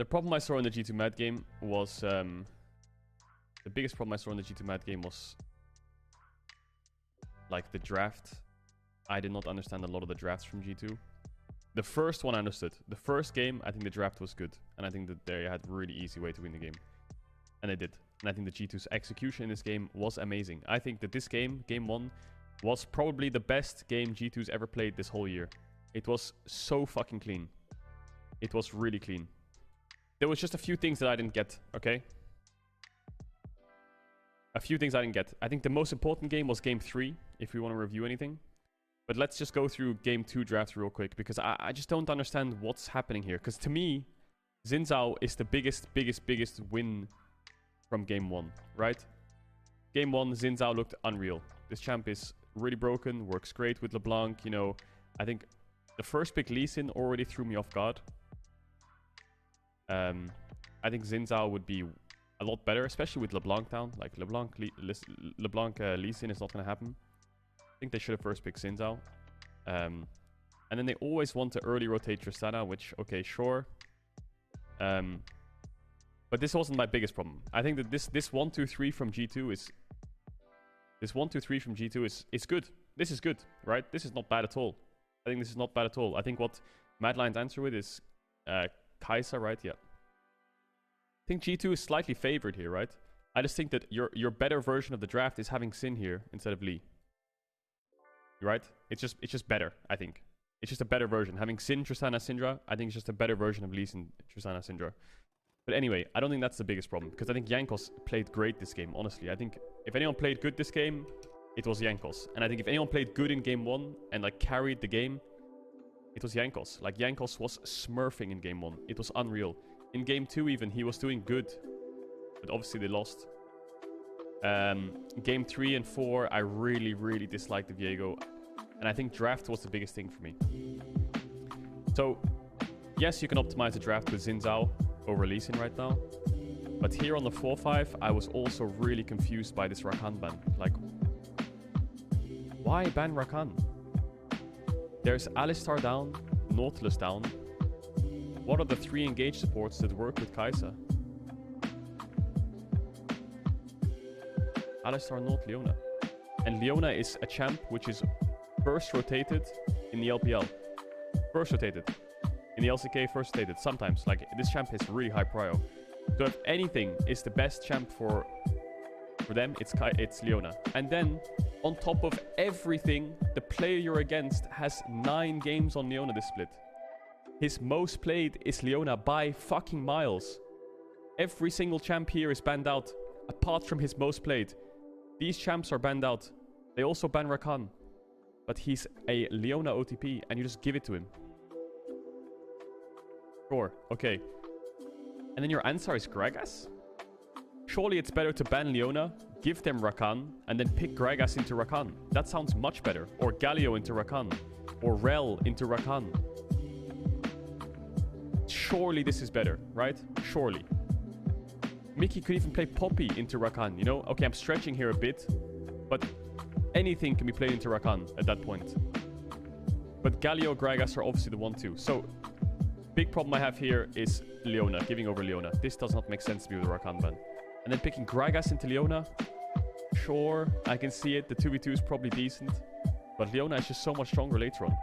the problem I saw in the G2 Mad game was... the biggest problem I saw in the G2 Mad game was... like, the draft. I did not understand a lot of the drafts from G2. The first one I understood. The first game, I think the draft was good. And I think that they had a really easy way to win the game. And they did. And I think the G2's execution in this game was amazing. I think that this game, game 1, was probably the best game G2's ever played this whole year. It was so fucking clean. It was really clean. There was just a few things that I didn't get, okay? A few things I didn't get. I think the most important game was game 3, if we want to review anything. But let's just go through game 2 drafts real quick, because I just don't understand what's happening here. Because to me, Xin Zhao is the biggest win from game 1, right? Game 1, Xin Zhao looked unreal. This champ is really broken, works great with LeBlanc, you know. I think the first pick Lee Sin already threw me off guard. I think Xin Zhao would be a lot better, especially with LeBlanc down. Like, LeBlanc Lee Sin is not going to happen. I think they should have first picked Xin Zhao. And then they always want to early rotate Tristana, which, okay, sure. But this wasn't my biggest problem. I think that this 1-2-3 from G2 is... This 1-2-3 from G2 is good. This is good, right? This is not bad at all. I think this is not bad at all. I think what Mad Lion's answer with is Kai'Sa, right? Yeah. I think G2 is slightly favored here, right? I just think that your better version of the draft is having Sin here instead of Lee. Right? It's just better, I think. It's just a better version. Having Sin, Tristana, Syndra, I think it's just a better version of Lee Sin, Tristana, Syndra. But anyway, I don't think that's the biggest problem. Because I think Jankos played great this game, honestly. I think if anyone played good this game, it was Jankos. And I think if anyone played good in game 1 and like carried the game, it was Jankos. Like, Jankos was smurfing in game 1. It was unreal. In game 2 even, he was doing good. But obviously they lost. Game 3 and 4, I really disliked the Viego. And I think draft was the biggest thing for me. So, yes, you can optimize the draft with Xin Zhao over Lee Sin right now. But here on the 4-5, I was also really confused by this Rakan ban. Like, why ban Rakan? There's Alistar down, Nautilus down. What are the 3 engage supports that work with Kai'Sa? Alistar, Naut, Leona. And Leona is a champ which is first rotated in the LPL. First rotated. In the LCK, first rotated. Sometimes. Like, this champ has really high prio. So if anything is the best champ for them, it's Leona. And then, on top of everything, the player you're against has 9 games on Leona this split. His most played is Leona by fucking miles. Every single champ here is banned out, apart from his most played. These champs are banned out. They also ban Rakan. But he's a Leona OTP, and you just give it to him. Sure, okay. And then your answer is Gragas? Surely it's better to ban Leona, give them Rakan, and then pick Gragas into Rakan. That sounds much better. Or Galio into Rakan. Or Rel into Rakan. Surely this is better, right? Surely. Mickey could even play Poppy into Rakan, you know? Okay, I'm stretching here a bit, but anything can be played into Rakan at that point. But Galio, Gragas are obviously the 1-2. So, big problem I have here is Leona, giving over Leona. This does not make sense to me with the Rakan ban. And then picking Gragas into Leona, sure, I can see it. The 2v2 is probably decent, but Leona is just so much stronger later on.